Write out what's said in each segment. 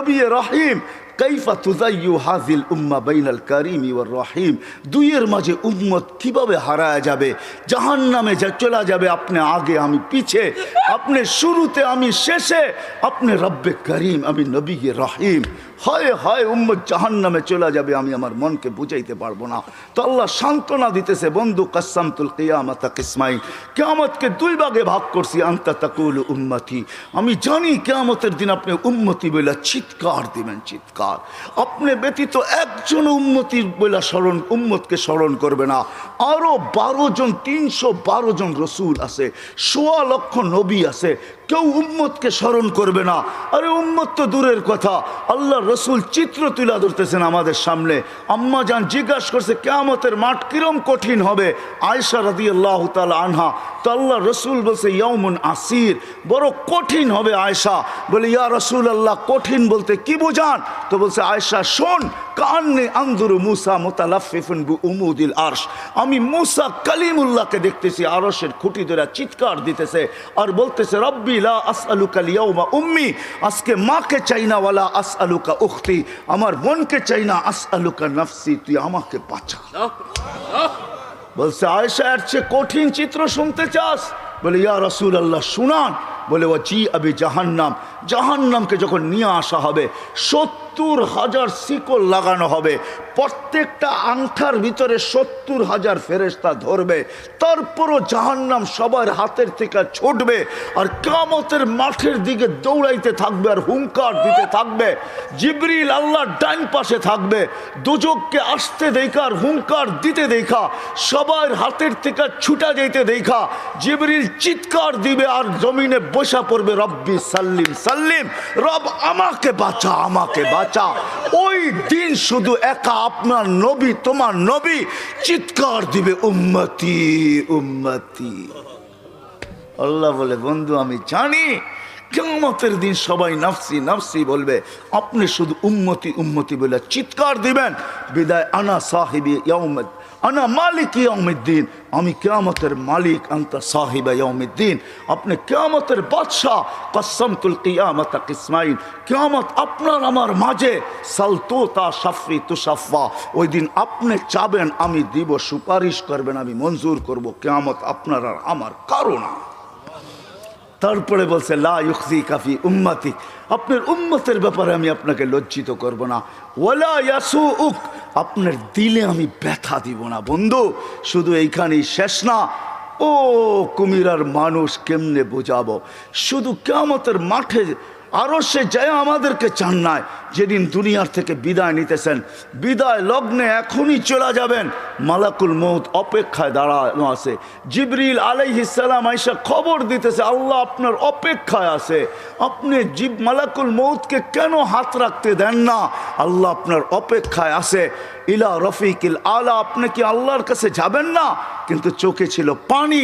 নবী রহিম কাইফা তুযায়্যু হাযিল উম্মাহ বাইনাল কারীমি ওয়ার রহিম, দুইয়ের মাঝে উম্মত কিভাবে হারায় যাবে, জাহান্নামে যা চলে যাবে, আপনি আগে আমি পিছে, আপনি শুরুতে আমি শেষে, আপনি রব্বে করিম আমি নবী রহিম। হয় হয় উম্মত জাহান্নামে চলে যাবে, আমি আমার মনকে বুঝাইতে পারবো না। তো আল্লাহ সান্ত্বনা দিতেছে, বন্ধু কাসসামতুল কিয়ামাতা কিসমাইন, কিয়ামতকে দুই ভাগে ভাগ করছি, আনতা তাকুলু উম্মতি, আমি জানি কিয়ামতের দিন আপনি উম্মতি বলে চিৎকার দিবেন, চিৎকার। আপনি ব্যতীত একজন উম্মতি বলে স্মরণ, উম্মতকে স্মরণ করবে না। আরো 12 জন, 312 জন রসুল আছে, 1.25 লক্ষ নবী আছে, কেউ উম্মতকে স্মরণ করবে না। আরে উম্মত তো দূরের কথা, আল্লাহ রসুল চিত্র তুলে ধরতেছেন আমাদের সামনে। আম্মা জান জিজ্ঞাসা করছে কিয়ামতের মাঠ কিরম কঠিন হবে, আয়েশা রাদিয়াল্লাহু তাআলা আনহা। তো আল্লাহ রসুল বলছে ইয়াউমুন আসির, বড় কঠিন হবে আয়েশা। বলে ইয়া রাসূলুল্লাহ কঠিন বলতে কি বুঝান? তো বলছে আয়েশা শোন, কান্নি আনজুরু মুসা মুতালাফফিফুন বিউমুদিল আরশ, আমি মুসা কালিমুল্লাহকে দেখতেছি আরশের খুঁটি ধরে চিৎকার দিতেছে আর বলতেছে রব্বি লা আসআলুকা লিয়াউমা উম্মি, আজকে মাকে চাই না, ওয়ালা আসআলুকা উখতি, আমার বোনকে চাই না, আসআলুকা নাফসি, তুই আমাকে বাঁচা। বলছে আয়েশা এর চেয়ে কঠিন চিত্র শুনতে চাস? বলে ইয়া রাসূলুল্লাহ শুনান। বলে ওয়াজি আবি জাহান্নাম, জাহান্নামকে যখন নিয়ে আসা হবে 70,000 শিকল লাগানো হবে, প্রত্যেকটা আংটার ভিতরে 70,000 ফেরেশতা ধরবে, তারপরও জাহান্নাম সবার হাতের থেকে ছুটবে আর কিয়ামতের মাঠের দিকে দৌড়াইতে থাকবে আর হুঙ্কার দিতে থাকবে। জিবরিল আল্লাহর ডান পাশে থাকবে, দুজককে আসতে দেখা আর হুঙ্কার দিতে দেখা, সবার হাতের থেকে ছুটা যেতে দেখা জিবরিল চিৎকার দিবে আর জমিনে বসা পড়বে, রব্বি সাল্লিম সাল্লিম, রব আমাকে বাঁচা, আমাকে বাঁচা। ওই দিন শুধু একা আপনার নবী, তোমার নবী চিৎকার দিবে উম্মতি উম্মতি। আল্লাহ বলে বন্ধু আমি জানি কিয়ামতের দিন সবাই নাফসি নাফসি বলবে, আপনি শুধু উম্মতি উম্মতি বলে চিৎকার দিবেন। বিদায় আনা সাহিবি ইয়াউমিদ, আনা মালিক ইয়াউমিদ্দিন, আমি কিয়ামতের মালিক, আনতা সাহিবা ইয়াউমিদ্দিন, আপনি কিয়ামতের বাদশা। কাসসামতুল কিয়ামাতা কিসমাইন, কিয়ামত আপনার আমার মাঝে, সালতুতা শাফি তুশাফা, ওই দিন আপনি চাবেন আমি দিব, সুপারিশ করবেন আমি মঞ্জুর করব, কিয়ামত আপনার আর আমার কারো না। তারপরে বলছে লা ইউখজিকা ফি উম্মতি, আপনার উম্মতের ব্যাপারে আমি আপনাকে লজ্জিত করব না। ওয়ালা ইয়াসুউক, আপনার দিলে আমি ব্যথা দিব না। বন্ধু শুধু এইখানেই শেষ না, ও কুমিরার মানুষ কেমনে বোঝাবো, শুধু কিয়ামতের মাঠে আরো সে যায় আমাদেরকে চান নাই, যেদিন দুনিয়ার থেকে বিদায় নিতেছেন, বিদায় লগ্নে এখনই চলে যাবেন, মালাকুল মউত অপেক্ষায় দাঁড়ানো আছে। জিবরিল আলাইহিস সালাম আয়েশা খবর দিতেছে আল্লাহ আপনার অপেক্ষায় আছে, আপনি মালাকুল মউতকে কেন হাত রাখতে দেন না? আল্লাহ আপনার অপেক্ষায় আছে। ইলা রফিকিল আলা, আপনি কি আল্লাহর কাছে যাবেন না? কিন্তু চোখে ছিল পানি।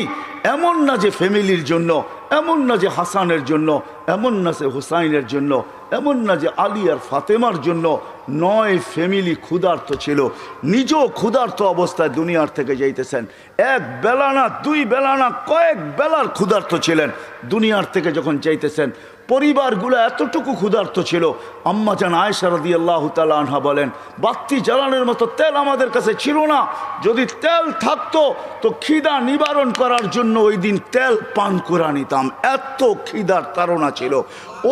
এমন না যে ফ্যামিলির জন্য, এমন না যে হাসানের জন্য, এমন না যে হুসাইনের জন্য, এমন না যে আলী আর ফাতেমার জন্য, 9 ফ্যামিলি ক্ষুধার্ত ছিল, নিজেও ক্ষুধার্ত অবস্থায় দুনিয়ার থেকে যাইতেছেন। এক বেলা না, 2 বেলা না, কয়েক বেলার ক্ষুধার্ত ছিলেন। দুনিয়ার থেকে যখন যাইতেছেন পরিবারগুলো এতটুকু ক্ষুধার্ত ছিল। আম্মা জান আয়েশা রাদিয়াল্লাহু তাআলা আনহা বলেন বাতি জ্বালানোর মতো তেল আমাদের কাছে ছিল না, যদি তেল থাকতো তো খিদা নিবারণ করার জন্য ওই দিন তেল পান করে নিতাম, এত খিদার তাড়না ছিল।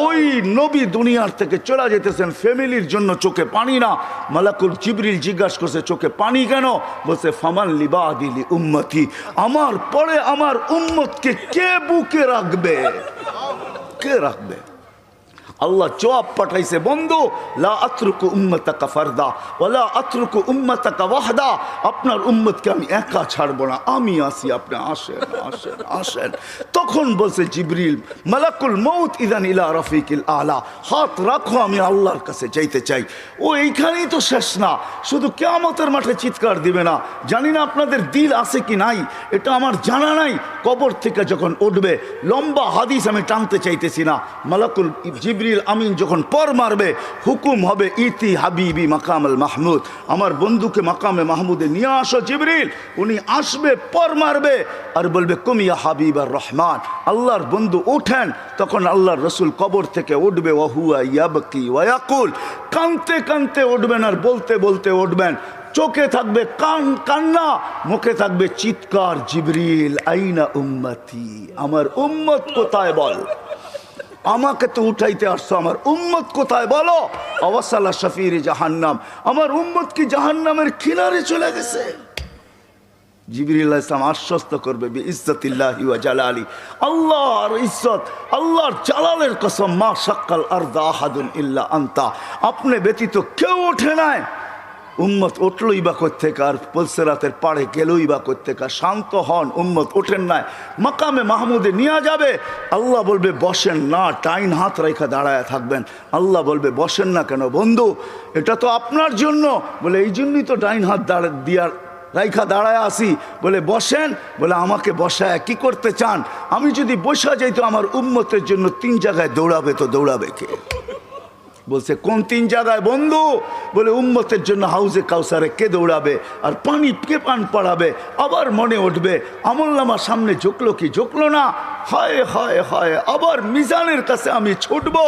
ওই নবী দুনিয়ার থেকে চলে যেতেছেন, ফ্যামিলির জন্য চোখে পানি না। মালাকুল জিবরিল জিজ্ঞাসা করছে চোখে পানি কেন? বলছে ফামান লিবাদিলি উম্মতি, আমার পরে আমার উম্মতকে কে বুকে রাখবে, কে রাখবে? আল্লাহ জবাব পাঠাইছে বন্ধু লা আতরুকু উম্মাতাকা ফারদা ওয়ালা আতরুকু উম্মাতাকা ওয়াহদা, আপনার উম্মতকে আমি একা ছাড়বো না, আমি আসি, আপনি আসেন আসেন আসেন। তখন বলছে জিবরিল মালাকুল মউত ইদান ইলা রফিকিল আলা, হাত রাখো আমি আল্লাহর কাছে যাইতে চাই। ও এইখানেই তো শেষ না, শুধু কিয়ামতের মাঠে চিৎকার দিবে না। জানি না আপনাদের দিল আছে কি নাই, এটা আমার জানা নাই। কবর থেকে যখন উঠবে, লম্বা হাদিস আমি টানতে চাইতেছি না, মালাকুল জিবরিল জিবরিল আমিন যখন পর মারবে হুকুম হবে ইতি হাবিবি মাকাম আল মাহমুদ, আমার বন্ধুকে মাকামে মাহমুদে নিয়ে আসো জিবরিল। উনি আসবে, পর মারবে আর বলবে কুমিয়া হাবিব আর রহমান, আল্লাহর বন্ধু ওঠেন। তখন আল্লাহর রসুল কবর থেকে উঠবে, ওয়াহুয়া ইয়াবকি ওয়ায়াকুল, কানতে কানতে উঠবেন আর বলতে বলতে উঠবেন। চোখে থাকবে কান্না, মুখে থাকবে চিৎকার, জিবরিল আইনা উম্মতি, আমার উম্মত কোথায় বল, আমাকে তো উঠাইতে আসছো, আমার উম্মত কোথায় বলো। আওয়াসালা শফির জাহান্নাম, আমার উম্মত কি জাহান্নামের কিনারে চলে গেছে। জিবরিল আলাইহিস সালাম আশ্বস্ত করবে বিইজ্জতিল্লাহি ওয়া জালালি, আল্লাহর ইজ্জত, আল্লাহর জালালের কসম, মা শাক্কাল আরদা আহাদুন ইল্লা আনতা, আপনি ব্যতীত কেউ ওঠে নাই। উম্মত উঠলই বা কোত্থেকে, আর পুলসিরাতের পাড়ে গেলই বা কোত্থেকে। শান্ত হন, উম্মত ওঠেন নাই, মাকামে মাহমুদে নিয়ে যাবে। আল্লাহ বলবে বসেন না, টাইন হাত রেখা দাঁড়ায় থাকবেন। আল্লাহ বলবে বসেন না কেন বন্ধু, এটা তো আপনার জন্য। বলে এই জন্যই তো ডাইন হাত দিয়ার রাইখা দাঁড়ায় আসি। বলে বসেন। বলে আমাকে বসায় কি করতে চান? আমি যদি বসা যাই তো আমার উম্মতের জন্য 3 জায়গায় দৌড়াবে, তো দৌড়াবে কে? বলছে কোন 3 জায়গায় বন্ধু? বলে উম্মতের জন্য হাউজে কাউসারে কে দৌড়াবে, আর পানি কে পান পড়াবে। আবার মনে উঠবে আমলনামা সামনে ঝুঁকলো কি ঝুঁকলো না, হায় হায় হায়, আবার মিজানের কাছে আমি ছুটবো,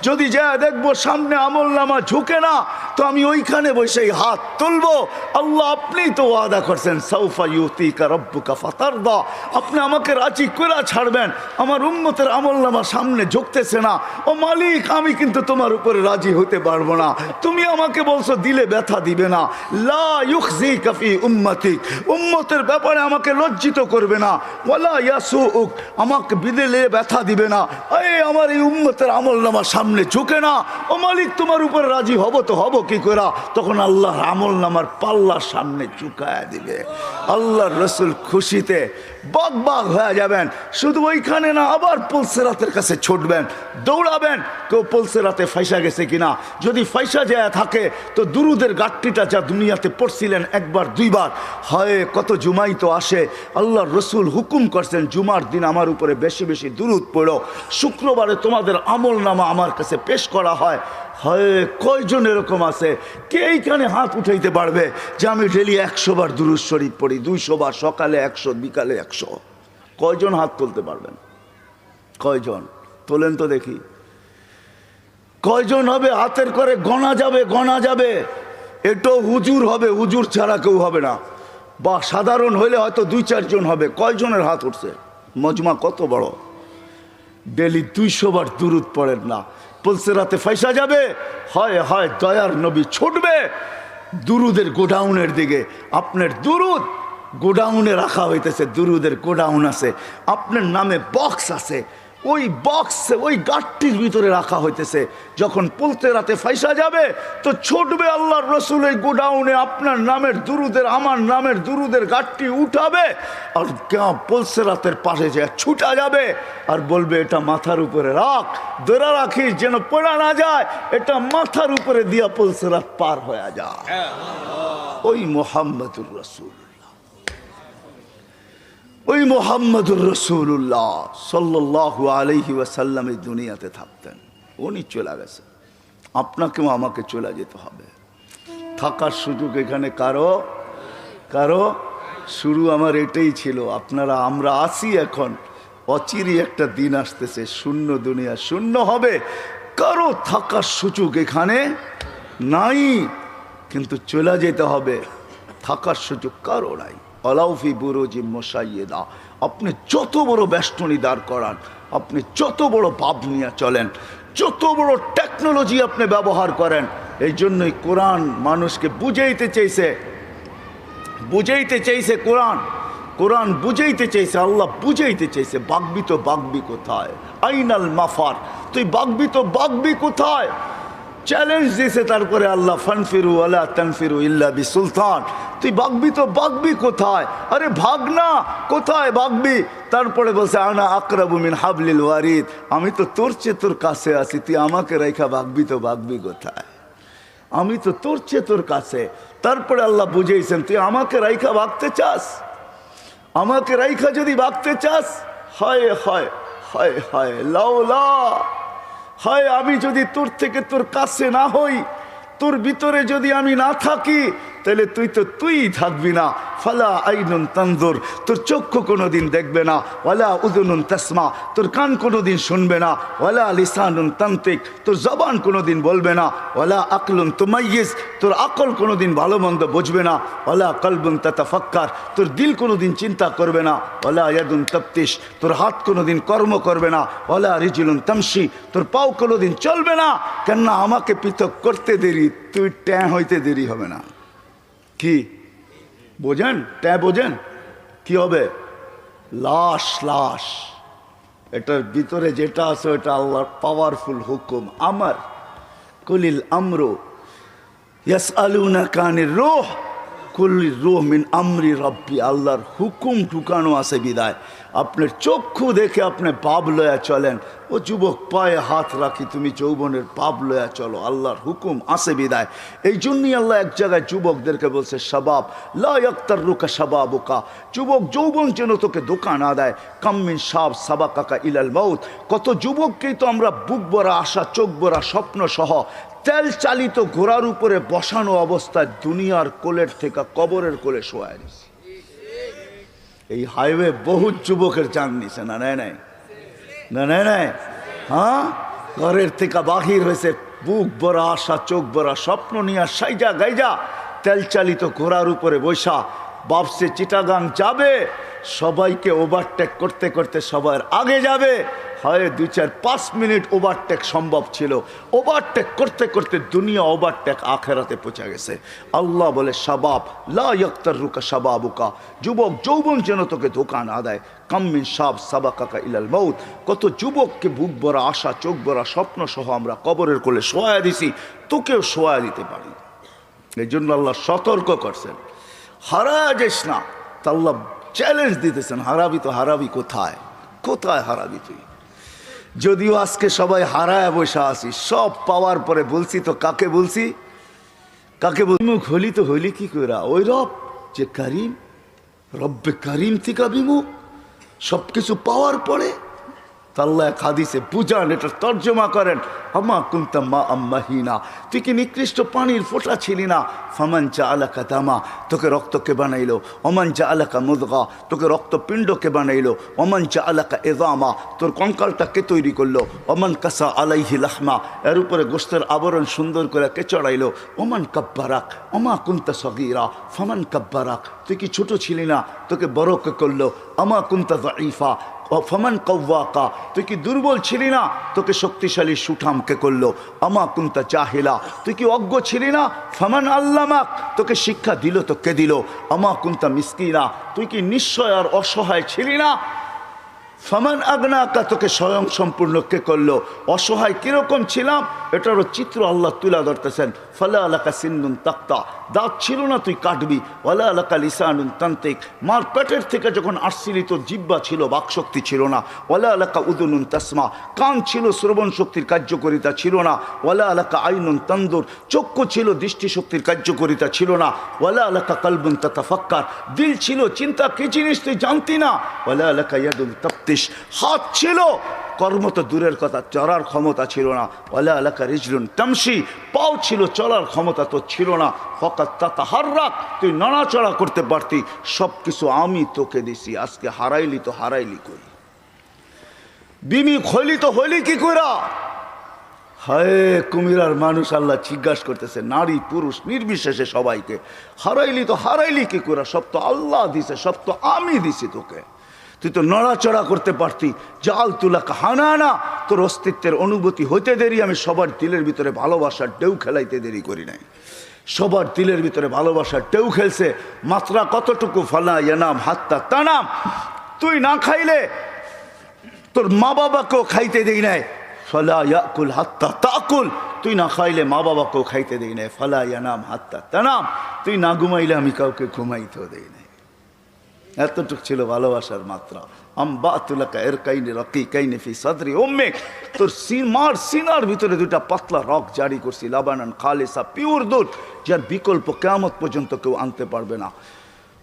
যদি যা দেখবো সামনে আমলনামা ঝুঁকে না, তো আমি ওইখানে বসেই হাত তুলবো। আল্লাহ আপনি তো ওয়াদা করছেন সাউফা ইউতিকা রাব্বুকা ফাতারদা, আপনি আমাকে রাজি করে ছাড়বেন। আমার উম্মতের আমলনামা সামনে ঝুঁকতেছে না, ও মালিক আমি কিন্তু তোমার উপরে রাজি হতে পারবো না। তুমি আমাকে বলছো দিলে ব্যথা দিবে না, লা ইউখজিকা ফি উম্মতিক, উম্মতের ব্যাপারে আমাকে লজ্জিত করবে না, ওয়ালা ইয়াসুউক, আমাকে বিদেলে ব্যথা দিবে না। এই আমার এই উম্মতের আমলনামা সামনে ঝুঁকে না, ও মালিক তোমার উপরে রাজি হব তো হব কি করে? তখন আল্লাহর আমলনামার পাল্লার সামনে ঝুঁকায় দিবে। আল্লাহর রসুল খুশিতে বাগ বাগ হয়ে যাবেন। শুধু ওইখানে না, আবার পুলসিরাতের কাছে ছুটবেন, দৌড়াবেন, কেউ পুলসিরাতে ফাইসা গেছে কিনা। যদি ফাইসা যায় থাকে তো দুরুদের গাট্টিটা যা দুনিয়াতে পড়ছিলেন একবার দুইবার, হয় কত জুমাই তো আসে। আল্লাহর রসুল হুকুম করছেন জুমার দিন আমার উপরে বেশি বেশি দুরুদ পড়ো, শুক্রবারে তোমাদের আমলনামা আমার কাছে পেশ করা হয়। হয় কয়জন এরকম আছে কে এইখানে হাত উঠাইতে পারবে যে আমি ডেলি 100 বার দুরুদ শরীফ পড়ি, 200 বার, সকালে 100, বিকালে 100? কয়জন হাত তুলতে পারবেন? কয়জন তোলেন তো দেখি, কয়জন হবে? হাতের করে গণা যাবে, গণা যাবে। এটাও হুজুর হবে, হুজুর ছাড়া কেউ হবে না, বা সাধারণ হইলে হয়তো 2-4 জন হবে। কয়জনের হাত উঠছে? মজমা কত বড়, ডেলি 200 বার দুরুদ পড়েন না, পুলসিরাতে ফাইসা যাবে। হয় হয় দয়ার নবী ছুটবে দুরুদের গোডাউনের দিকে। আপনার দুরুদ গোডাউনে রাখা হইতেছে, দুরুদের গোডাউন আছে, আপনার নামে বক্স আছে, ওই বক্সে ওই গাঠটির ভিতরে রাখা হইতেছে। যখন পুলসিরাতে ফাইসা যাবে তো ছুটবে আল্লাহর রসুল এই গোডাউনে, আপনার নামের দুরুদের, আমার নামের দুরুদের গাঠটি উঠাবে, আর পুলসিরাতের পাশে যে ছুটা যাবে আর বলবে এটা মাথার উপরে রাখ, ধরে রাখিস যেন পড়া না যায়, এটা মাথার উপরে দিয়া পুলসিরাত পার হয়ে যায়। ওই মুহাম্মদুর রাসূল, ওই মুহাম্মদুর রাসূলুল্লাহ সাল্লাল্লাহু আলাইহি ওয়াসাল্লাম এই দুনিয়াতে থাকতেন। উনি চলে গেছে, আপনাকেও আমাকে চলে যেতে হবে। থাকার সুযোগ এখানে কারো কারো শুরু আমার এটাই ছিল। আপনারা আমরা আসি এখন, অচিরই একটা দিন আসতেছে শূন্য দুনিয়া শূন্য হবে, কারো থাকার সুযোগ এখানে নাই, কিন্তু চলে যেতে হবে, থাকার সুযোগ কারো নাই। আলাউফি বুরুজি মুশাইয়্যিদা, আপনি যত বড় বেষ্টনী দাঁড় করান, আপনি যত বড় ভাব নিয়ে চলেন, যত বড় টেকনোলজি আপনি ব্যবহার করেন, এই জন্যই কোরআন মানুষকে বুঝাইতে চাইছে, কোরআন বুঝাইতে চাইছে, আল্লাহ বুঝাইতে চাইছে। বাগবি তো বাগবি কোথায়, আইনাল মাফার, তুই বাগবি তো বাগবি কোথায়? চ্যালেঞ্জ দিয়েছে তারপরে আল্লাহ, ফানফিরু ওয়ালা তানফিরু ইল্লা বিসুলতান, তুই বাগবি তো বাগবি কোথায়? আরে ভাগ না, কোথায় বাগবি? তারপরে বলছে আনা আকরাবু মিন হাবলিল ওয়ারিদ, আমি তো তোর চেয়ে তোর কাছে আছি, তুই আমাকে রেখা বাগবি তো বাগবি কোথায়? আমি তো তোর চেয়ে তোর কাছে। তারপরে আল্লাহ বুঝেছেন তুই আমাকে রাইখা ভাগতে চাস, আমাকে রাইখা যদি ভাগতে চাস, হায় হায় হায় হায়, লাউলা হয় আমি যদি তোর থেকে তোর কাছে না হই, তোর ভিতরে যদি আমি না থাকি, তাহলে তুই থাকবি না। ফালা আইনুন তানজুর, তোর চক্ষু কোনোদিন দেখবে না। ওয়ালা উযুনুন তাসমা, তোর কান কোনোদিন শুনবে না। ওয়ালা লিসানুন তানতিক, তোর জবান কোনোদিন বলবে না। ওয়ালা আকলুন তুমাইয়িজ, তোর আকল কোনোদিন ভালো মন্দ বুঝবে না। ওয়ালা কলবুন তাতাফাক্কার, তোর দিল কোনোদিন চিন্তা করবে না। ওয়ালা ইয়াদুন তাফতিশ, তোর হাত কোনোদিন কর্ম করবে না। ওয়ালা রিজলুন তামশি, তোর পাও কোনোদিন চলবে না। কেননা আমাকে পৃথক করতে দেরি, তুই ট্যাঁ হইতে দেরি হবে না। কি বোঝেন? ট্যাঁ বোঝেন? কি হবে? লাশ, লাশ। এটার ভিতরে যেটা আছে ওটা আল্লাহর পাওয়ারফুল হুকুম। আমার কুলিল আমরু ইয়াসআলুনাকা আনির রূহ কুলির রূহ মিন আমরি রব্বি, আল্লাহর হুকুম ঢুকানো আছে বিদায় আপনার চক্ষু দেখে আপনি পাপ লয়া চলেন। ও যুবক, পায়ে হাত রাখি, তুমি যৌবনের পাপ লয়া চলো, আল্লাহর হুকুম আছে বিদায়। এই জন্যই আল্লাহ এক জায়গায় যুবকদেরকে বলছে, শাবাব লা ইয়াক্তাররুকা শাবাবুকা, যুবক যৌবন যেন তোকে ধোঁকা না দেয়। কাম্মিন শাব সাবাকাকা ইলাল মাউত, কত যুবককেই তো আমরা বুক ভরা আশা, চোখ ভরা স্বপ্ন সহ তেল চালিত ঘোড়ার উপরে বসানো অবস্থায় দুনিয়ার কোলের থেকে কবরের কোলে শোয়ায় দিছি। এই হাইওয়ে বহুত যুবকের জান নিছে না, নেয় নাই? না নেয় নাই? হ্যাঁ, ঘরের থেকে বাহির হয়েছে বুক ভরা আশা, চোখ ভরা স্বপ্ন নিয়ে সাইজা গাইজা তেল চালিত ঘোড়ার উপরে বৈশা বাপসে চিটাগাং যাবে। সবাইকে ওভারটেক করতে করতে সবার আগে যাবে। হয় 2-4-5 মিনিট ওভারটেক সম্ভব ছিল, ওভারটেক করতে করতে দুনিয়া ওভারটেক আখেরাতে পৌঁছে গেছে। আল্লাহ বলে, শাবাব লা ইয়াক্তাররুকা শাবাবুকা, যুবক যৌবন যেন তোকে ধোঁকা না দেয়। কাম্মিন শাব সাবাকাকা ইলাল মাউত, কত যুবককে বুক ভরা আশা, চোখ ভরা স্বপ্ন সহ আমরা কবরের কোলে শোয়া দিছি, তোকেও শোয়া দিতে পারি। এই জন্য আল্লাহ সতর্ক করছেন, হারা যাস না। তা আল্লাহ চ্যালেঞ্জ দিতেছেন, হারাবি তো হারাবি কোথায়? কোথায় হারাবি তুই? যদিও আজকে সবাই হারায় বসে আসি, সব পাওয়ার পরে বলছি তো কাকে বলছি? কাকে বিমুখ হলি তো হইলি কি করে? ওই রব যে করিম, রব্বে করিম থেকে বিমুখ, সব কিছু পাওয়ার পরে। আল্লাহ এক হাদিসে বুঝান, এটা তর্জমা করেন, আমা কুনতা মা আম্মাহিনা, তুই কি নিকৃষ্ট পানির ফোঁটা ছিলি না? ফামান জাআলাকা দামা, তোকে রক্তকে বানাইলো। ওমান জাআলাকা মুদগা, তোকে রক্তপিণ্ডকে বানাইলো। ওমান জাআলাকা ইযামা, তোর কঙ্কালটাকে তৈরি করলো। ওমান কাসা আলাইহি লাহমা, এর উপরে গোশতের আবরণ সুন্দর করে কে চড়াইলো। ওমান কাব্বারাক আমা কুনতা সগীরা ফামান কাব্বারাক, তুই কি ছোট ছিলি না? তোকে বড়কে করলো। আমা কুনতা যায়ীফা ফমান কওয়াকা, তুই কি দুর্বল ছিলি না? তোকে শক্তিশালী সুঠামকে করলো। আমা কুনতা জাহিলা, তুই কি অজ্ঞ ছিলি না? ফমান আল্লামাক, তোকে শিক্ষা দিল তো কে দিল? আমা কুনতা মিসকিনা, তুই কি নিশ্চয় আর অসহায় ছিলি না? ফমান আগনাকা, তোকে স্বয়ং সম্পূর্ণ কে করলো? অসহায় কিরকম ছিলাম এটারও চিত্র আল্লাহ তুলা ধরতেছেন। ফালা আলাকা সিন্নুন তাক্তা, দাঁত ছিল না তুই কাটবি। ওয়ালা আলাকা লিসানুন তান্তিক, মার পেটের থেকে যখন আসছিলি তোর জিব্বা ছিল, বাকশক্তি ছিল না। ওয়ালা আলাকা উদুনুন তাসমা, কান ছিল, শ্রবণ শক্তির কার্যকরিতা ছিল না। ওয়ালা আলাকা আইনুন তানদুর, চক্ষু ছিল, দৃষ্টিশক্তির কার্যকরিতা ছিল না। ওয়ালা আলাকা কলবুন তাতাফাক্কার, দিল ছিল, চিন্তা কি জিনিস তুই জানতি না। ওয়ালা আলাকা ইয়াদুন তাফতিশ, হাত ছিল, কর্ম তো দূরের কথা, চলার ক্ষমতা ছিল না। ওয়ালা আলাকা রিজলুন তামশি, পাও ছিল, চলার ক্ষমতা তো ছিল না। ফাকাত তাতাহাররাক, তুই নড়াচড়া করতে পারতি। সব কিছু আমি তোকে দিছি, আজকে হারাইলি তো হারাইলি কই? বিমি হইলি তো হইলি কি কইরা? হায় কুমিরার মানুষ আল্লাহ জিজ্ঞাসা করতেছে, নারী পুরুষ নির্বিশেষে সবাইকে, হারাইলি তো হারাইলি কি কইরা? সব তো আল্লাহ দিছে, সব তো আমি দিছি তোকে। তুই তো নড়াচড়া করতে পারতি। জাল তুলা কাহানা, তোর অস্তিত্বের অনুভূতি হইতে দেরি, আমি সবার দিলের ভিতরে ভালোবাসার ঢেউ খেলাইতে দেরি করি নাই। সবার দিলের ভিতরে ভালোবাসার ঢেউ খেলছে। মাত্রা কতটুকু? ফালা ইয়ানাম হাত্তা তানাম, তুই না খাইলে তোর মা বাবাকেও খাইতে দেই নাই। ফালা ইয়াকুল হাত্তা তাকুল, তুই না খাইলে মা বাবাকেও খাইতে দেই নাই। ফালা ইয়ানাম হাত্তা তানাম, তুই না ঘুমাইলে আমি কাউকে ঘুমাইতেও দেই নাই। এতটুক ছিল ভালোবাসার মাত্রা। আম্বাতুলাকা এরকাইনি রাকিকাইনি ফি সাদরি উম্মিক, তোর মার সিনার ভিতরে দুটা পাতলা রক জারি করছি, লাবানান খালিসা, পিওর দুধ, যার বিকল্প কিয়ামত পর্যন্ত কেউ আনতে পারবে না।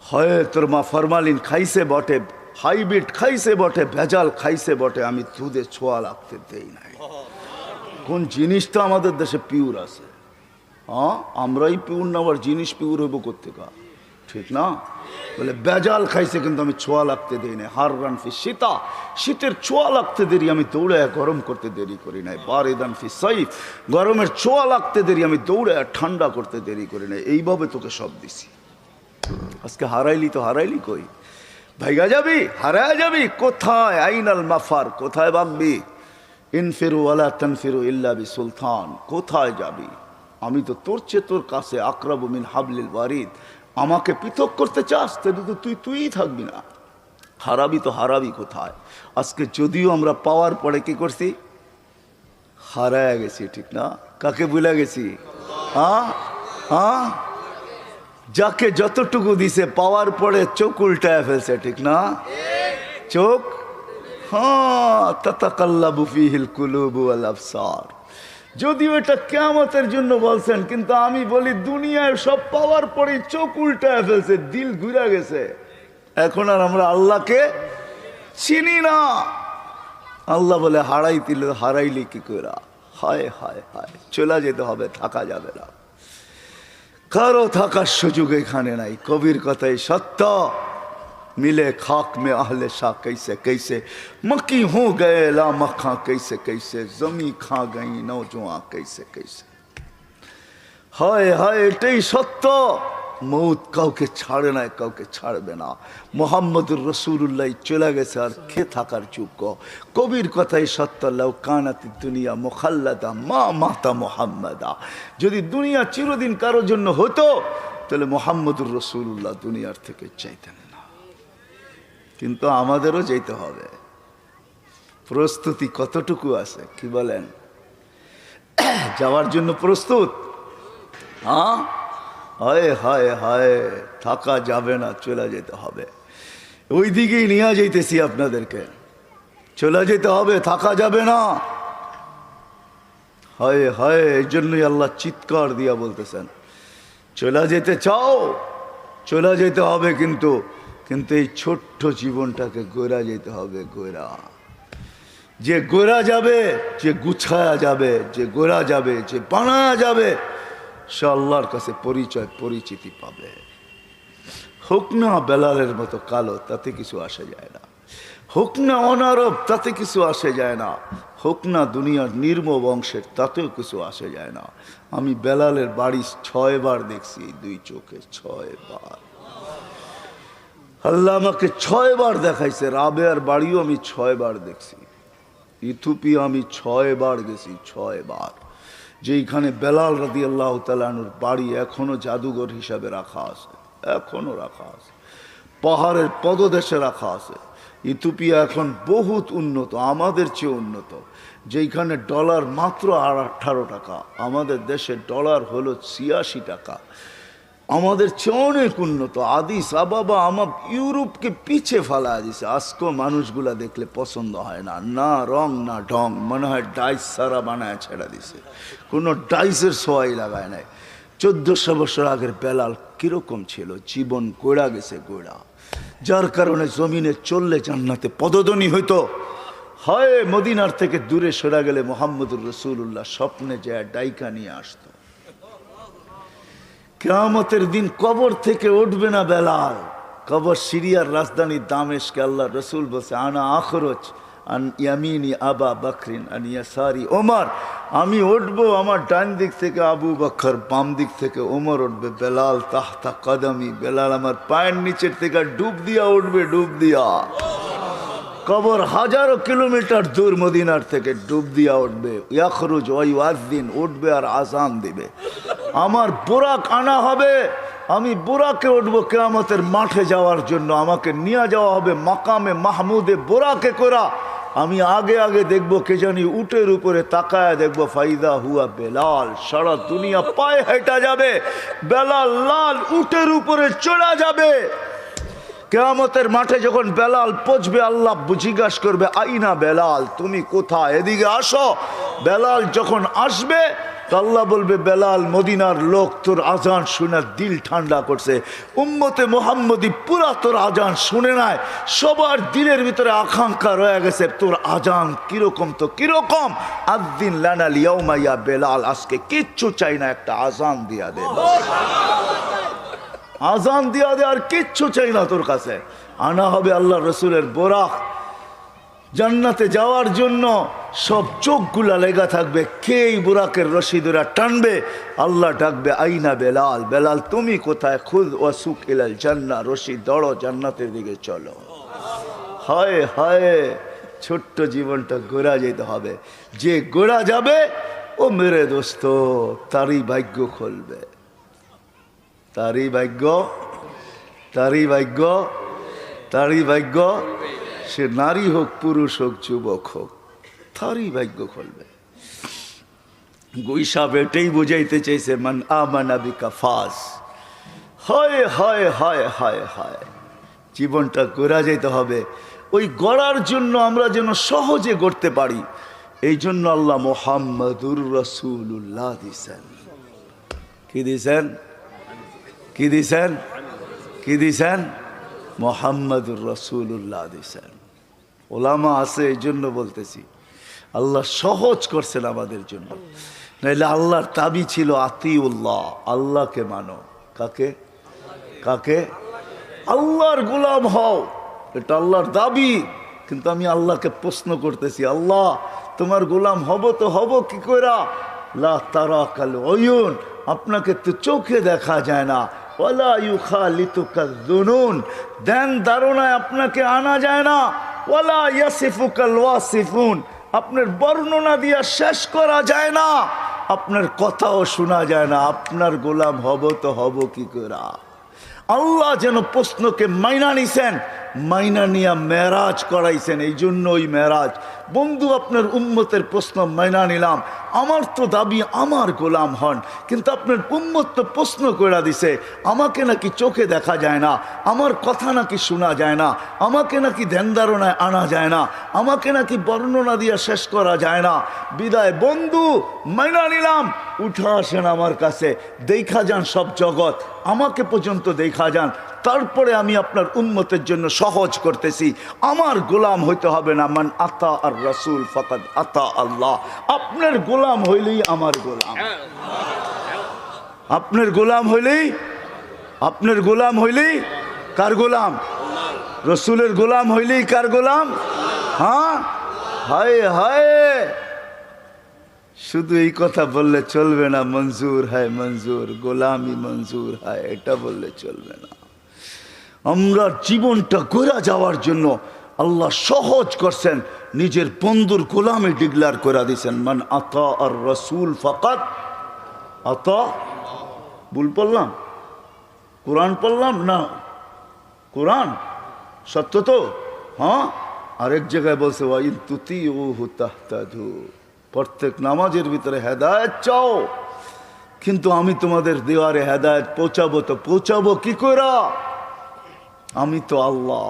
হয় তোর মা ফরমালিন খাইছে বটে, হাইব্রিড খাইছে বটে, ভেজাল খাইছে বটে, আমি দুধে ছোঁয়া লাগতে দেই নাই। কোন জিনিসটা আমাদের দেশে পিওর আছে? হ্যাঁ, আমরাই পিওর না, আবার জিনিস পিওর হইব কোথেকা? ঠিক না? বলে বেজাল খাইছে কিন্তু আমি ছোঁয়া লাগতে দেই নাই। হার রান ফি শীতা, শীতের ছোঁয়া লাগতে দেরি আমি দৌড়ে গরম করতে দেরি করি নাই। বারিদান ফি সাইফ, গরমের ছোঁয়া লাগতে দেরি আমি দৌড়ে ঠান্ডা করতে দেরি করি নাই। এইভাবে তোকে সব দিছি। আজকে হারাইলি তো হারাইলি কই? ভাইগা যাবি, হারায় যাবি কোথায়? আইনাল মাফার, কোথায় ভাগবি? ইনফিরু ওয়ালা তানফিরু ইল্লা বি সুলতান, কোথায় যাবি? আমি তো তোর চেয়ে তোর কাছে আকরাবু মিন হাবলিল ওয়ারিদ। আমাকে পৃথক করতে চাস, তাহলে তো তুই থাকবি না। হারাবি তো হারাবি কোথায়? আজকে যদিও আমরা পাওয়ার পরে কি করছি, হারায় গেছি। ঠিক না? কাকে ভুলে গেছি? হ্যাঁ হ্যাঁ, যাকে যতটুকু দিছে পাওয়ার পরে চোখ উল্টায় ফেলছে। ঠিক না? চোখ, হ্যাঁ, তাতাকাল্লাবু ফিহিল কুলুবু ওয়াল আবসার। যদিও এটা কিয়ামতের জন্য বলছেন, কিন্তু আমি বলি দুনিয়ায় সব পাওয়ার পরে চোখ উল্টায় ফেলছে, দিল ঘুরে গেছে। এখন আর আমরা আল্লাহকে চিনি না। আল্লাহ বলে হারাইলি কি করে? হায় হায় হায়, চলে যেতে হবে, থাকা যাবে না। কারো থাকার সুযোগ এখানে নাই। কবির কথাই সত্য, मिले खाक में अहले शाह कैसे कैसे, मक्की हो गए ला मक्खा कैसे कैसे, जमी खा गई नौजवां कैसे कैसे। हाय हाय, एटाई सत्य। मौत কাউকে ছাড়ে না, কাউকে ছাড়বে না। মুহাম্মদুর রাসূলুল্লাহ চলে গেছে, আর কে থাকার যোগ্য? কবির কথাই সত্য, লাউ কানাত দুনিয়া মুখাল্লাদা মা মাতা মুহাম্মাদা। যদি দুনিয়া চিরদিন কারোর জন্য হতো, তাহলে মুহাম্মদুর রাসূলুল্লাহ দুনিয়ার থেকে চাইতেন না। কিন্তু আমাদেরও যেতে হবে। প্রস্তুতি কতটুকু আছে কি বলেন? যাওয়ার জন্য প্রস্তুত? হ্যাঁ, হায় হায় হায়, থাকা যাবে না, চলে যেতে হবে। ওই দিকেই নিয়ে যাইতেছি আপনাদেরকে। চলে যেতে হবে, থাকা যাবে না। হায় হায়, এই জন্যই আল্লাহ চিৎকার দিয়া বলতেছেন, চলে যেতে চাও, চলে যেতে হবে, কিন্তু কিন্তু এই ছোট্ট জীবনটাকে গোরা যেতে হবে। গোরা, যে গোরা যাবে, যে গুছায়া যাবে, যে গোরা যাবে, যে বানা যাবে, সে আল্লাহর কাছে পরিচয় পরিচিতি পাবে। হোক না বেলালের মতো কালো, তাতে কিছু আসে যায় না। হোক না অনারব, তাতে কিছু আসে যায় না। হোক না দুনিয়ার নির্ম বংশের, তাতেও কিছু আসে যায় না। আমি বেলালের বাড়ি 6 বার দেখছি, 2 চোখে 6 বার। আল্লাহ আমাকে 6 বার দেখাইছে। রাবেয়ার বাড়িও আমি 6 বার দেখছি। ইথিওপিয়া আমি 6 বার গেছি, 6 বার। যেইখানে বেলাল রাদিয়াল্লাহু তাআলা আনহুর বাড়ি এখনো জাদুঘর হিসাবে রাখা আছে, এখনো রাখা আছে, পাহাড়ের পদদেশে রাখা আছে। ইথিওপিয়া এখন বহুত উন্নত, আমাদের চেয়ে উন্নত। যেইখানে ডলার মাত্র 18 টাকা, আমাদের দেশে ডলার হলো 86 টাকা। আমাদের চেয়ে অনেক উন্নত। আদিস আবাবা আমার ইউরোপকে পিছে ফেলা দিছে। আজকেও মানুষগুলা দেখলে পছন্দ হয় না, না রং না ঢং, মনে হয় ডাইস সারা বানায় ছেড়ে দিছে, কোনো ডাইসের সোয়াই লাগায় নাই। 1400 বছর আগের বেলাল কিরকম ছিল? জীবন গোড়া গেছে, গোড়া। যার কারণে জমিনে চললে জান্নাতে পদধ্বনি হইতো। হয় মদিনার থেকে দূরে সরে গেলে মুহাম্মদুর রাসূলুল্লাহ স্বপ্নে যায় ডাইকা নিয়ে আসতো। কিয়ামতের দিন কবর থেকে উঠবে না বেলাল। কবর সিরিয়ার রাজধানী দামেস্কে। আল্লাহ রসুল বলছে, আনা আখরজ আন ইয়ামিনি আবা বকরিন আন ইয়াসারি ওমর। আমি উঠবো, আমার ডান দিক থেকে আবু বকর, বাম দিক থেকে ওমর উঠবে। বেলাল তাহতা কদমি, বেলাল আমার পায়ের নিচের থেকে ডুব দিয়া উঠবে, ডুব দিয়া। কবর হাজারো কিলোমিটার দূর মদিনার থেকে, ডুব দিয়া উঠবে। ইয়াখরুজ ওয়া ইউআযিন, উঠবে আর আযান দিবে। আমার বুরাক আনা হবে, আমি বুরাকে উঠবো কিয়ামতের মাঠে যাওয়ার জন্য। আমাকে নিয়ে যাওয়া হবে মাকামে মাহমুদে বুরাকে করা। আমি আগে আগে দেখবো, কে জানি উটের উপরে তাকায় দেখবো, ফাইদা হুয়া বেলাল। সারা দুনিয়া পায়ে হেঁটা যাবে, বেলাল লাল উটের উপরে চড়া যাবে। কিয়ামতের মাঠে যখন বেলাল পৌঁছবে, আল্লাহ জিজ্ঞাসা করবে, আইনা বেলাল, তুমি কোথায়? এদিকে আসো। বেলাল যখন আসবে, তো আল্লাহ বলবে বেলাল মদিনার লোক তোর আজান শুনে দিল ঠান্ডা করছে, উম্মতে মুহাম্মদী পুরা তোর আজান শুনে নাই, সবার দিলের ভিতরে আকাঙ্ক্ষা রয়ে গেছে তোর আজান কিরকম, তো কিরকম, আদ্দিন লানাল ইয়াউমা ইয়া বেলাল, আজকে কিচ্ছু চাই না, একটা আজান দিয়া দে, আজান দিয়া দে, আর কিচ্ছু চাই না তোর কাছে। আনা হবে আল্লাহ রসুলের বোরাক, জান্নাতে যাওয়ার জন্য সব চোখগুলা লেগা থাকবে, কে এই বুরাকের রশি ধরে টানবে, আল্লাহ ডাকবে আইনা বেলাল, বেলাল তুমি কোথায়, খুদ ওয়াসুক ইলাল জান্নাহ, রশি দড়ো জান্নাতের দিকে চলো। হায় হায়, ছোট্ট জীবনটা গোড়া যেতে হবে, যে গোড়া যাবে ও মেরে দোস্ত তারই ভাগ্য খুলবে, তারই ভাগ্য, তারই ভাগ্য, তারই ভাগ্য, সে নারী হোক পুরুষ হোক যুবক হোক, তারই ভাগ্য খুলবে। গুইসাব এটাই বুঝাইতে চাইছে মান আমানা বিকা ফাজ। হায় হায় হায় হায় হায়, জীবনটা গড়া যেতে হবে, ওই গড়ার জন্য আমরা যেন সহজে গড়তে পারি, এই জন্য আল্লাহ মুহাম্মাদুর রাসূলুল্লাহ দিছেন। কি দিছেন, কি দিছেন, কি দিছেন, মুহাম্মাদুর রাসূলুল্লাহ দিছেন। ওলামা আছে এই জন্য বলতেছি, আল্লাহ সহজ করছেন আমাদের জন্য, নাইলে আল্লাহর দাবি ছিল আতিউল্লাহ, আল্লাহকে মানো। কাকে, কাকে, আল্লাহর গোলাম হও, এটা আল্লাহর দাবি। কিন্তু আমি আল্লাহকে প্রশ্ন করতেছি, আল্লাহ তোমার গোলাম হব তো হব কি কইরা, লা তারাকাল উয়ুন, আপনাকে তো চোখে দেখা যায় না, ওয়ালা ইউখালিতুকা যুনুন, ধ্যান ধারণায় আপনাকে আনা যায় না, ওয়ালা ইয়াসিফুকাল ওয়াসিফুন, আপনার বর্ণনা দিয়া শেষ করা যায় না, আপনার কথাও শোনা যায় না, আপনার গোলাম হব তো হব কি করা। আল্লাহ যেন প্রশ্নকে মাইনা নিছেন, মাইনা নিয়া মেরাজ করাইছেন, এই জন্য ওই মেরাজ। বন্ধু আপনার উম্মতের প্রশ্ন মাইনা নিলাম, আমার তো দাবি আমার গোলাম হন, কিন্তু আপনার উম্মত তো প্রশ্ন করে দিছে, আমাকে নাকি চোখে দেখা যায় না, আমার কথা নাকি শোনা যায় না, আমাকে নাকি ধ্যান ধারণায় আনা যায় না, আমাকে নাকি বর্ণনা দিয়া শেষ করা যায় না। বিদায় বন্ধু, মাইনা নিলাম, উঠা আসেন আমার কাছে, দেখা যান সব জগৎ, আমাকে পর্যন্ত দেখা যান, তারপরে আমি আপনার উম্মতের জন্য সহজ করতেছি। আমার গোলাম হইতে হবে না, মান আতা আর রাসূল ফাকাদ আতা আল্লাহ, আপনার গোলাম হইলেই আমার গোলাম, আপনার গোলাম হইলেই, আপনার গোলাম হইলেই কার গোলাম, রসুলের গোলাম হইলেই কার গোলাম। হ্যাঁ, হায় হায়, শুধু এই কথা বললে চলবে না, মঞ্জুর হয় মঞ্জুর, গোলামি মঞ্জুর হয়, এটা বললে চলবে না। আমরা জীবনটা গড়া যাওয়ার জন্য আল্লাহ সহজ করছেন, নিজের বন্ধুর গোলামি ডিক্লেয়ার করে দিয়েছেন, মান আতা আর রাসূল ফাকাদ আতা। ভুল পড়লাম, কোরআন পড়লাম না, কোরআন সত্য তো। হ্যাঁ, আরেক জায়গায় বলছে ওয়া ইন তুতিউহু তাহতাদু, প্রত্যেক নামাজের ভিতরে হেদায়েত চাও, কিন্তু আমি তোমাদের দেওয়ারে হেদায়েত পৌঁছাবো, তো পৌঁছাবো কি করে, আমি তো আল্লাহ,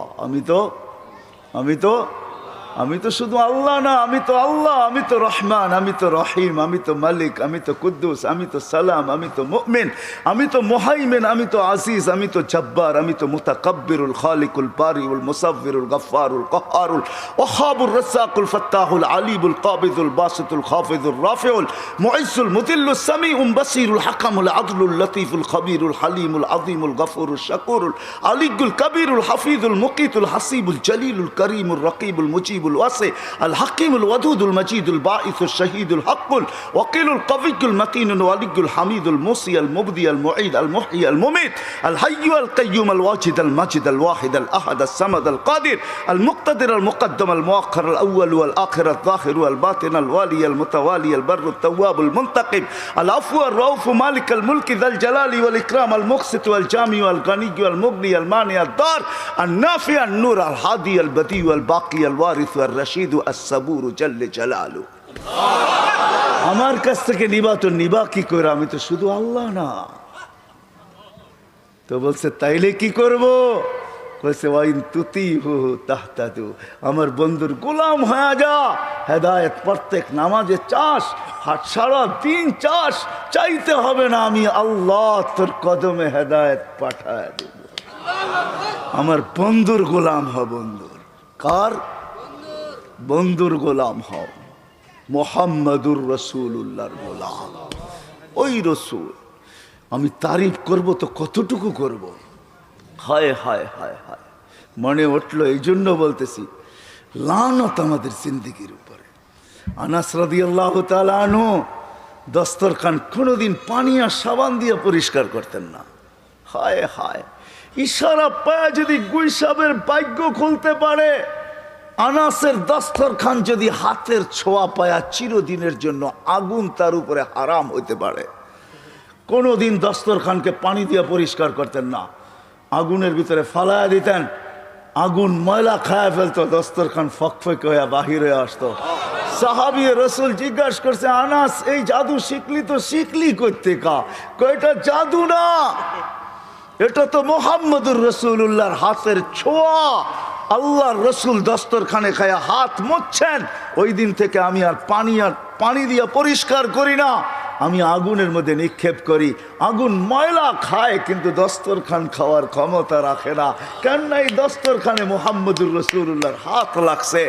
আমি তো শুধু আল্লাহ না, আমি তো আল্লাহ, আমি তো রহমান, আমি তো রহিম, আমি তো মালিক, আমি তো কুদ্দুস, আমি তো সালাম, আমি তো মুমিন, আমি তো মুহাইমিন, আমি তো আজিজ, আমি তো জব্বার, আমি তো মুতাকাব্বিরুল খালিকুল বারিউল মুসাব্বিরুল গফফারুল কহ্হারুল ওয়াহাবুর রাজ্জাকুল ফাত্তাহুল আলিমুল কাবিদুল বাসিতুল খাফিদুর রাফিউল মুইজ্জুল মুদিল্লুস সামিউম বাসিরুল হাকামুল আদলুল লতীফুল খবীরুল হালিমুল আযীমুল গফুরুল শাকুরুল আলিকুল কবীরুল হাফিজুল মুকিতুল হাসিবুল জলিলুল করিমুল রকিবুল মুজিব الواسع الحكيم الودود المجيد الباعث الشهيد الحق الوكيل القوي المتين الولي الحميد الموصي المبدي المعيد المحيي المميت الحي القيوم الواجد الماجد الواحد الأحد الصمد القادر المقتدر المقدم المؤخر الأول والآخر الظاهر والباطن الوالي المتوالي البر التواب المنتقم العفو الرؤوف مالك الملك ذا الجلال والإكرام المقسط والجامع والغني والمغني المانع الضار النافع النور الهادي البديع الباقي الوارث الرشيد الصبور جل جلاله। আমার কাছ থেকে নিবা তো নিবা কি করে, আমি তো শুধু আল্লাহ না। তো বলছে তাইলে কি করব, কইছে ওয়াইন তুতিহু তাহতাদু, আমার বন্ধুর গোলাম হয়ে যা, হেদায়েত প্রত্যেক নামাজে চাস, হাট সারা দিন চাস, চাইতে হবে না, আমি আল্লাহ তোর কদমে হেদায়েত পাঠায় দেব। আমার বন্ধুর গোলাম হ, বন্ধুর। কার? বন্ধুর গোলাম হও, মুহাম্মাদুর রাসূলুল্লাহর গোলাম। ওই রসুল আমি তারিফ করব তো কতটুকু করব? হায় হায় হায় হায়, মনে উঠলো, এই জন্য বলতেছি, লানত আমাদের জিন্দেগির উপরে। আনাস রাদিয়াল্লাহু তাআলা আনহু দস্তরখান কোনোদিন পানি আর সাবান দিয়ে পরিষ্কার করতেন না। হায় হায়, ইশারা পায়া যদি গুইসাবের ভাগ্য খুলতে পারে, আনাসের দস্তরখান যদি হাতের ছোঁয়া পায়া চিরদিনের জন্য আগুন তার উপরে হারাম হইতে পারে। কোনোদিন দস্তরখানকে পানি দিয়ে পরিষ্কার করতেন না, আগুনের ভিতরে ফালায়া দিতেন, আগুন ময়লা খায়া ফেলতো, দস্তরখান ফকফক হইয়া বাহির হয়ে আসতো। সাহাবী রসুল জিজ্ঞাসা করছে, আনাস এই জাদু শিখলি তো শিখলি করতে কা? এটা জাদু না, এটা তো মুহাম্মদুর রাসূলুল্লাহর হাতের ছোঁয়া। আল্লাহর রসুল দস্তরখানে খায়া হাত মুছছেন, ওই দিন থেকে আমি আর পানি দিয়ে পরিষ্কার করি না, আমি আগুনের মধ্যে নিক্ষেপ করি। আগুন ময়লা খায় কিন্তু দস্তরখান খাওয়ার ক্ষমতা রাখে না। কেননা এই দস্তরখানে মুহাম্মদুর রাসূলুল্লাহর হাত লাগছে,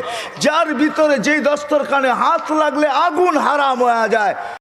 যার ভিতরে যেই দস্তরখানে হাত লাগলে আগুন হারাম হয়ে যায়।